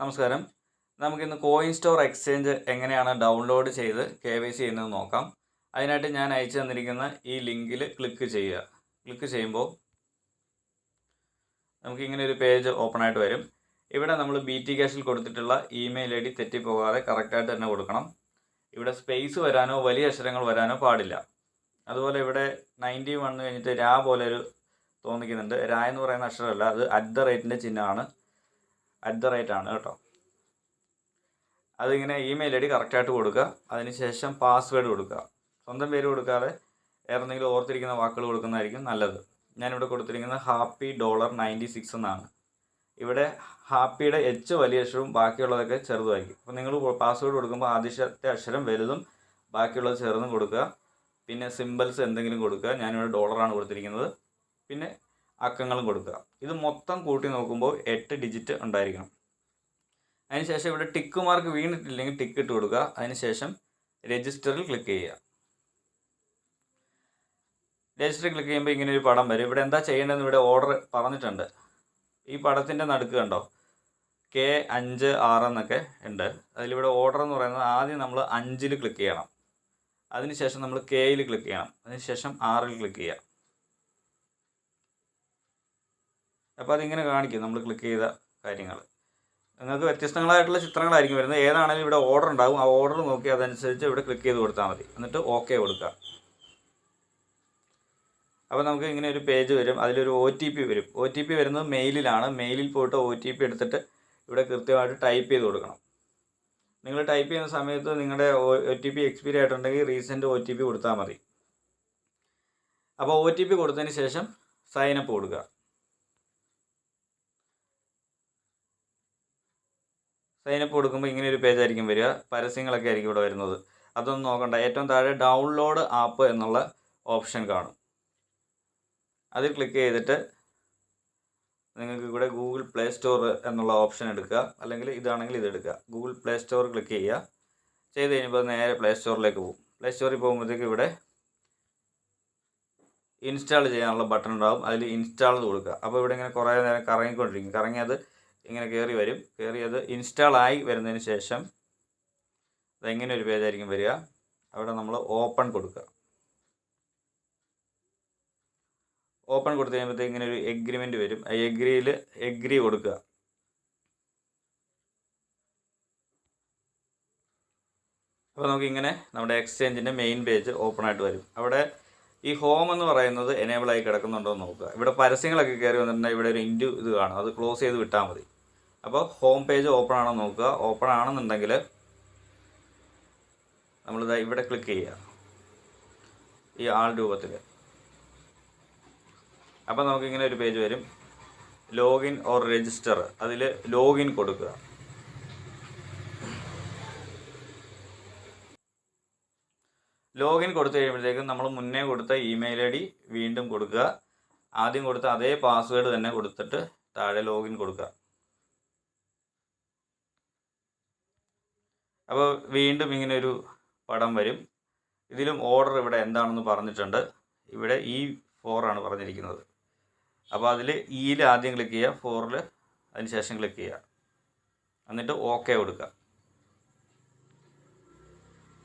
നമസ്കാരം. നമുക്കിന്ന് coin store exchange എങ്ങനെയാണ് ഡൗൺലോഡ് ചെയ്ത് KYC ചെയ്യുന്നത് നോക്കാം. അതിനായിട്ട് ഞാൻ അയച്ചു തന്നിരിക്കുന്ന ഈ ലിങ്കിൽ ക്ലിക്ക് ചെയ്യുക. ക്ലിക്ക് ചെയ്യുമ്പോൾ നമുക്കിങ്ങനെ ഒരു പേജ് ഓപ്പൺ ആയിട്ട് വരും. ഇവിടെ നമ്മൾ BT Cashൽ കൊടുത്തിട്ടുള്ള ഇമെയിൽ ID തെറ്റിപ്പോകാതെ കറക്റ്റായിട്ട് തന്നെ കൊടുക്കണം. ഇവിടെ സ്പേസ് വരാനോ വലിയ അക്ഷരങ്ങൾ വരാനോ പാടില്ല. അതുപോലെ ഇവിടെ 90 വന്നു കഴിഞ്ഞിട്ട് രാ പോലെ ഒരു തോന്നിക്കുന്നുണ്ട്. രാ എന്ന് പറയുന്ന അക്ഷരമല്ല, അത് @ ചിഹ്നമാണ്. @ ആണ് കേട്ടോ. അതിങ്ങനെ ഇമെയിൽ ID കറക്റ്റായിട്ട് കൊടുക്കുക. അതിനുശേഷം പാസ്വേഡ് കൊടുക്കുക. സ്വന്തം പേര് കൊടുക്കാതെ ഏതെങ്കിലും ഓർത്തിരിക്കുന്ന വാക്കുകൾ കൊടുക്കുന്നതായിരിക്കും നല്ലത്. ഞാനിവിടെ കൊടുത്തിരിക്കുന്നത് $96 എന്നാണ്. ഇവിടെ ഹാപ്പിയുടെ H വലിയ അക്ഷരവും ബാക്കിയുള്ളതൊക്കെ ചെറുതുമായിരിക്കും. അപ്പോൾ നിങ്ങൾ പാസ്വേഡ് കൊടുക്കുമ്പോൾ ആദ്യത്തെ അക്ഷരം വലുതും ബാക്കിയുള്ളത് ചെറുതും കൊടുക്കുക. പിന്നെ സിമ്പിൾസ് എന്തെങ്കിലും കൊടുക്കുക. ഞാനിവിടെ ഡോളറാണ് കൊടുത്തിരിക്കുന്നത്. പിന്നെ അക്കങ്ങളും കൊടുക്കുക. ഇത് മൊത്തം കൂട്ടി നോക്കുമ്പോൾ 8 ഡിജിറ്റ് ഉണ്ടായിരിക്കണം. അതിനുശേഷം ഇവിടെ ടിക്ക് മാർക്ക് വീണിട്ടില്ലെങ്കിൽ ടിക്ക് ഇട്ട് കൊടുക്കുക. അതിനുശേഷം രജിസ്റ്ററിൽ ക്ലിക്ക് ചെയ്യുക. രജിസ്റ്ററിൽ ക്ലിക്ക് ചെയ്യുമ്പോൾ ഇങ്ങനെ ഒരു പടം വരും. ഇവിടെ എന്താ ചെയ്യേണ്ടതെന്ന് ഇവിടെ ഓർഡർ പറഞ്ഞിട്ടുണ്ട്. ഈ പടത്തിൻ്റെ നടുക്ക് കണ്ടോ K5 6 എന്നൊക്കെ ഉണ്ട്. അതിലിവിടെ ഓർഡർ എന്ന് പറയുന്നത് ആദ്യം നമ്മൾ 5ൽ ക്ലിക്ക് ചെയ്യണം. അതിനുശേഷം നമ്മൾ Kയിൽ ക്ലിക്ക് ചെയ്യണം. അതിനുശേഷം 6ൽ ക്ലിക്ക് ചെയ്യുക. അപ്പോൾ അതിങ്ങനെ കാണിക്കും നമ്മൾ ക്ലിക്ക് ചെയ്ത കാര്യങ്ങൾ. നിങ്ങൾക്ക് വ്യത്യസ്തങ്ങളായിട്ടുള്ള ചിത്രങ്ങളായിരിക്കും വരുന്നത്. ഏതാണെങ്കിലും ഇവിടെ ഓർഡർ ഉണ്ടാകും. ആ ഓർഡർ നോക്കി അതനുസരിച്ച് ഇവിടെ ക്ലിക്ക് ചെയ്ത് കൊടുത്താൽ മതി. എന്നിട്ട് OK കൊടുക്കുക. അപ്പോൾ നമുക്ക് ഇങ്ങനെ ഒരു പേജ് വരും. അതിലൊരു OTP വരും. OTP വരുന്നത് മെയിലിലാണ്. മെയിലിൽ പോയിട്ട് OTP എടുത്തിട്ട് ഇവിടെ കൃത്യമായിട്ട് ടൈപ്പ് ചെയ്ത് കൊടുക്കണം. നിങ്ങൾ ടൈപ്പ് ചെയ്യുന്ന സമയത്ത് നിങ്ങളുടെ OTP എക്സ്പയറി ആയിട്ടുണ്ടെങ്കിൽ റീസെൻറ്റ് OTP കൊടുത്താൽ മതി. അപ്പോൾ OTP കൊടുത്തതിന് ശേഷം സൈനപ്പ് കൊടുക്കുക. സൈനപ്പ് കൊടുക്കുമ്പോൾ ഇങ്ങനെ ഒരു പേജ് ആയിരിക്കും വരിക. പരസ്യങ്ങളൊക്കെ ആയിരിക്കും ഇവിടെ വരുന്നത്. അതൊന്നും നോക്കണ്ട. ഏറ്റവും താഴെ ഡൗൺലോഡ് ആപ്പ് എന്നുള്ള ഓപ്ഷൻ കാണും. അതിൽ ക്ലിക്ക് ചെയ്തിട്ട് നിങ്ങൾക്ക് ഇവിടെ ഗൂഗിൾ പ്ലേ സ്റ്റോർ എന്നുള്ള ഓപ്ഷൻ എടുക്കുക. അല്ലെങ്കിൽ ഇതാണെങ്കിൽ ഇതെടുക്കുക. ഗൂഗിൾ പ്ലേ സ്റ്റോർ ക്ലിക്ക് ചെയ്യുക. ചെയ്ത് കഴിയുമ്പോൾ നേരെ പ്ലേ സ്റ്റോറിലേക്ക് പോകും. പ്ലേ സ്റ്റോറിൽ പോകുമ്പോഴത്തേക്ക് ഇവിടെ ഇൻസ്റ്റാൾ ചെയ്യാനുള്ള ബട്ടൺ ഉണ്ടാകും. അതിൽ ഇൻസ്റ്റാൾ എന്ന് കൊടുക്കുക. അപ്പോൾ ഇവിടെ ഇങ്ങനെ കുറേ നേരം കറങ്ങിക്കൊണ്ടിരിക്കും. കറങ്ങി അത് ഇങ്ങനെ കയറി വരും. കയറി അത് ഇൻസ്റ്റാൾ ആയി വരുന്നതിന് ശേഷം അതെങ്ങനെ ഒരു പേജായിരിക്കും വരിക. അവിടെ നമ്മൾ ഓപ്പൺ കൊടുക്കുക. ഓപ്പൺ കൊടുത്തു കഴിയുമ്പോഴത്തേക്ക് ഇങ്ങനെ ഒരു എഗ്രിമെൻറ്റ് വരും. ആ എഗ്രി കൊടുക്കുക. അപ്പോൾ നമുക്കിങ്ങനെ നമ്മുടെ എക്സ്ചേഞ്ചിൻ്റെ മെയിൻ പേജ് ഓപ്പൺ ആയിട്ട് വരും. അവിടെ ഈ ഹോം എന്ന് പറയുന്നത് എനേബിൾ ആയി കിടക്കുന്നുണ്ടോ എന്ന് നോക്കുക. ഇവിടെ പരസ്യങ്ങളൊക്കെ കയറി വന്നിട്ടുണ്ടെങ്കിൽ ഇവിടെ ഒരു ഇൻറ്റു ഇത് കാണും. അത് ക്ലോസ് ചെയ്ത് വിട്ടാൽ മതി. അപ്പോൾ ഹോം പേജ് ഓപ്പൺ ആണോ നോക്കുക. ഓപ്പൺ ആണെന്നുണ്ടെങ്കിൽ നമ്മളിത് ഇവിടെ ക്ലിക്ക് ചെയ്യുക. ഈ ആൾ രൂപത്തിൽ. അപ്പോൾ നമുക്കിങ്ങനെ ഒരു പേജ് വരും. Login or register. അതിൽ ലോഗിൻ കൊടുക്കുക. ലോഗിൻ കൊടുത്തു കഴിയുമ്പോഴത്തേക്കും നമ്മൾ മുന്നേ കൊടുത്ത ഇമെയിൽ ID വീണ്ടും കൊടുക്കുക. ആദ്യം കൊടുത്ത അതേ പാസ്വേഡ് തന്നെ കൊടുത്തിട്ട് താഴെ ലോഗിൻ കൊടുക്കുക. അപ്പോൾ വീണ്ടും ഇങ്ങനെ ഒരു പടം വരും. ഇതിലും ഓർഡർ ഇവിടെ എന്താണെന്ന് പറഞ്ഞിട്ടുണ്ട്. ഇവിടെ E4 ആണ് പറഞ്ഞിരിക്കുന്നത്. അപ്പോൾ അതിൽ Eയിൽ ആദ്യം ക്ലിക്ക് ചെയ്യുക. 4ൽ അതിന് ശേഷം ക്ലിക്ക് ചെയ്യുക. എന്നിട്ട് OK കൊടുക്കുക.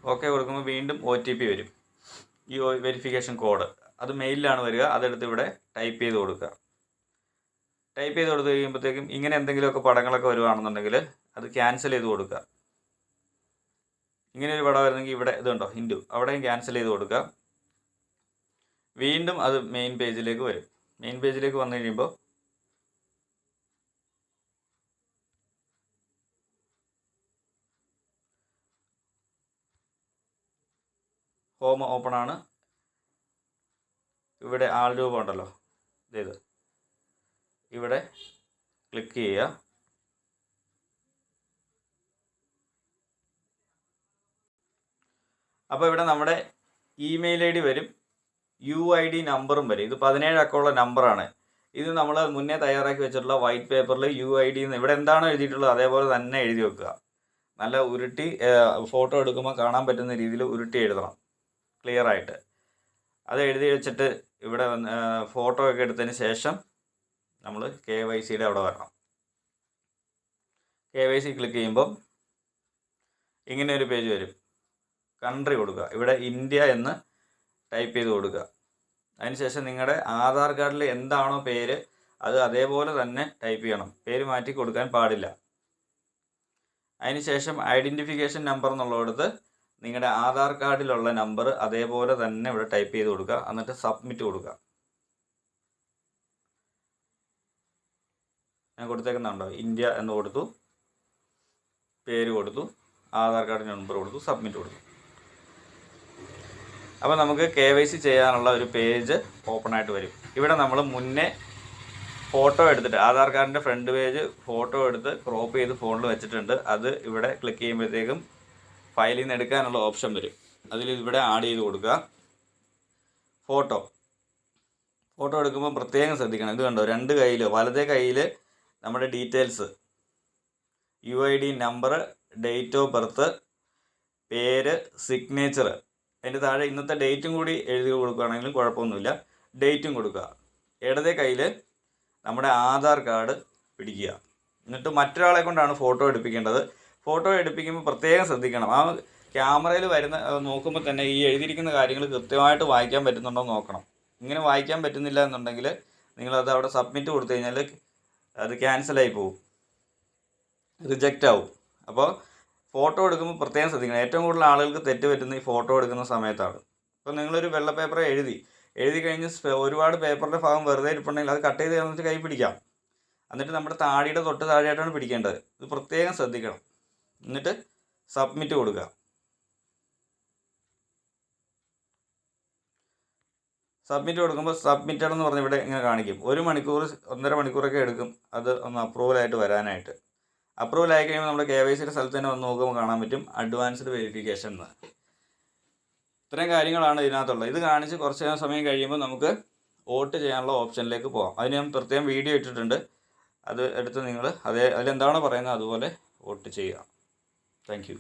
OK കൊടുക്കുമ്പോൾ വീണ്ടും OTP വരും. ഈ വെരിഫിക്കേഷൻ കോഡ് അത് മെയിലിലാണ് വരിക. അതെടുത്ത് ഇവിടെ ടൈപ്പ് ചെയ്ത് കൊടുക്കുക. ടൈപ്പ് ചെയ്ത് കൊടുത്തു കഴിയുമ്പോഴത്തേക്കും ഇങ്ങനെ എന്തെങ്കിലുമൊക്കെ പടങ്ങളൊക്കെ വരുവാണെന്നുണ്ടെങ്കിൽ അത് ക്യാൻസൽ ചെയ്ത് കൊടുക്കുക. ഇങ്ങനെ ഒരു പടം വരുന്നെങ്കിൽ ഇവിടെ ഇതുണ്ടോ ഹിൻഡു, അവിടെയും ക്യാൻസൽ ചെയ്ത് കൊടുക്കുക. വീണ്ടും അത് മെയിൻ പേജിലേക്ക് വരും. മെയിൻ പേജിലേക്ക് വന്നു കഴിയുമ്പോൾ ഹോം ഓപ്പൺ ആണ്. ഇവിടെ ആൾ രൂപം ഉണ്ടല്ലോ, ഇത് ഇവിടെ ക്ലിക്ക് ചെയ്യുക. അപ്പോൾ ഇവിടെ നമ്മുടെ ഇമെയിൽ ID വരും. UID നമ്പറും വരും. ഇത് 17 അക്കമുള്ള നമ്പറാണ്. ഇത് നമ്മൾ മുന്നേ തയ്യാറാക്കി വെച്ചിട്ടുള്ള വൈറ്റ് പേപ്പറിൽ UID എന്ന് ഇവിടെ എന്താണോ എഴുതിയിട്ടുള്ളത് അതേപോലെ തന്നെ എഴുതി വെക്കുക. നല്ല ഉരുട്ടി ഫോട്ടോ എടുക്കുമ്പോൾ കാണാൻ പറ്റുന്ന രീതിയിൽ ഉരുട്ടി എഴുതണം, ക്ലിയർ ആയിട്ട്. അത് എഴുതി വെച്ചിട്ട് ഇവിടെ ഫോട്ടോ ഒക്കെ എടുത്തതിന് ശേഷം നമ്മൾ KYCയുടെ അവിടെ വരണം. KYC ക്ലിക്ക് ചെയ്യുമ്പം ഇങ്ങനെ ഒരു പേജ് വരും. കൺട്രി കൊടുക്കുക, ഇവിടെ ഇന്ത്യ എന്ന് ടൈപ്പ് ചെയ്ത് കൊടുക്കുക. അതിനുശേഷം നിങ്ങളുടെ ആധാർ കാർഡിൽ എന്താണോ പേര് അത് അതേപോലെ തന്നെ ടൈപ്പ് ചെയ്യണം, പേര് മാറ്റി കൊടുക്കാൻ പാടില്ല. അതിനുശേഷം ഐഡൻറ്റിഫിക്കേഷൻ നമ്പർ എന്നുള്ളിടത്ത് നിങ്ങളുടെ ആധാർ കാർഡിലുള്ള നമ്പർ അതേപോലെ തന്നെ ഇവിടെ ടൈപ്പ് ചെയ്ത് കൊടുക്കുക. എന്നിട്ട് സബ്മിറ്റ് കൊടുക്കുക. ഞാൻ കൊടുത്തേക്കുന്നുണ്ടോ, ഇന്ത്യ എന്ന് കൊടുത്തു, പേര് കൊടുത്തു, ആധാർ കാർഡിൻ്റെ നമ്പർ കൊടുത്തു, സബ്മിറ്റ് കൊടുത്തു. അപ്പോൾ നമുക്ക് KYC ചെയ്യാനുള്ള ഒരു പേജ് ഓപ്പൺ ആയിട്ട് വരും. ഇവിടെ നമ്മൾ മുന്നേ ഫോട്ടോ എടുത്തിട്ട് ആധാർ കാർഡിൻ്റെ ഫ്രണ്ട് പേജ് ഫോട്ടോ എടുത്ത് ക്രോപ്പ് ചെയ്ത് ഫോണിൽ വെച്ചിട്ടുണ്ട്. അത് ഇവിടെ ക്ലിക്ക് ചെയ്യുമ്പോഴത്തേക്കും ഫയലിൽ നിന്ന് എടുക്കാനുള്ള ഓപ്ഷൻ വരും. അതിൽ ഇവിടെ ആഡ് ചെയ്ത് കൊടുക്കുക. ഫോട്ടോ എടുക്കുമ്പോൾ പ്രത്യേകം ശ്രദ്ധിക്കണം. ഇത് കണ്ടോ, രണ്ട് കയ്യിൽ, വലതേ കയ്യിൽ നമ്മുടെ details, UID number, date of birth, പേര്, സിഗ്നേച്ചർ, അതിൻ്റെ താഴെ ഇന്നത്തെ ഡേറ്റും കൂടി എഴുതി കൊടുക്കുകയാണെങ്കിലും കുഴപ്പമൊന്നുമില്ല. ഡേറ്റും കൊടുക്കുക. ഇടതേ കയ്യിൽ നമ്മുടെ ആധാർ കാർഡ് പിടിക്കുക. എന്നിട്ട് മറ്റൊരാളെ കൊണ്ടാണ് ഫോട്ടോ എടുപ്പിക്കേണ്ടത്. ഫോട്ടോ എടുപ്പിക്കുമ്പോൾ പ്രത്യേകം ശ്രദ്ധിക്കണം. ആ ക്യാമറയിൽ വരുന്ന നോക്കുമ്പോൾ തന്നെ ഈ എഴുതിയിരിക്കുന്ന കാര്യങ്ങൾ കൃത്യമായിട്ട് വായിക്കാൻ പറ്റുന്നുണ്ടോ എന്ന് നോക്കണം. ഇങ്ങനെ വായിക്കാൻ പറ്റുന്നില്ല എന്നുണ്ടെങ്കിൽ നിങ്ങളത് അവിടെ സബ്മിറ്റ് കൊടുത്തു കഴിഞ്ഞാൽ അത് ക്യാൻസലായി പോകും, റിജക്റ്റ് ആവും. അപ്പോൾ ഫോട്ടോ എടുക്കുമ്പോൾ പ്രത്യേകം ശ്രദ്ധിക്കണം. ഏറ്റവും കൂടുതൽ ആളുകൾക്ക് തെറ്റ് പറ്റുന്ന ഈ ഫോട്ടോ എടുക്കുന്ന സമയത്താണ്. ഇപ്പോൾ നിങ്ങളൊരു വെള്ള പേപ്പർ എഴുതി കഴിഞ്ഞ് ഒരുപാട് പേപ്പറിൻ്റെ ഭാഗം വെറുതെ ഇരിപ്പുണ്ടെങ്കിൽ അത് കട്ട് ചെയ്ത് കഴിഞ്ഞിട്ട് കൈ പിടിക്കാം. എന്നിട്ട് നമ്മുടെ താടിയുടെ തൊട്ട് താഴെയായിട്ടാണ് പിടിക്കേണ്ടത്. ഇത് പ്രത്യേകം ശ്രദ്ധിക്കണം. എന്നിട്ട് സബ്മിറ്റ് കൊടുക്കുക. സബ്മിറ്റ് കൊടുക്കുമ്പോൾ സബ്മിറ്റഡ് എന്ന് പറഞ്ഞ് ഇവിടെ ഇങ്ങനെ കാണിക്കും. 1 മണിക്കൂർ 1.5 മണിക്കൂറൊക്കെ എടുക്കും അത് ഒന്ന് അപ്രൂവലായിട്ട് വരാനായിട്ട്. അപ്രൂവൽ ആയി കഴിയുമ്പോൾ നമ്മുടെ KYCയുടെ സ്ഥലത്ത് തന്നെ വന്ന് നോക്കുമ്പോൾ കാണാൻ പറ്റും അഡ്വാൻസ്ഡ് വെരിഫിക്കേഷൻ എന്ന്. ഇത്രയും കാര്യങ്ങളാണ് ഇതിനകത്തുള്ളത്. ഇത് കാണിച്ച് കുറച്ച് സമയം കഴിയുമ്പോൾ നമുക്ക് വോട്ട് ചെയ്യാനുള്ള ഓപ്ഷനിലേക്ക് പോകാം. അതിന് ഞാൻ പ്രത്യേകം വീഡിയോ ഇട്ടിട്ടുണ്ട്. അത് എടുത്ത് നിങ്ങൾ അതിലെന്താണോ പറയുന്നത് അതുപോലെ വോട്ട് ചെയ്യുക. Thank you.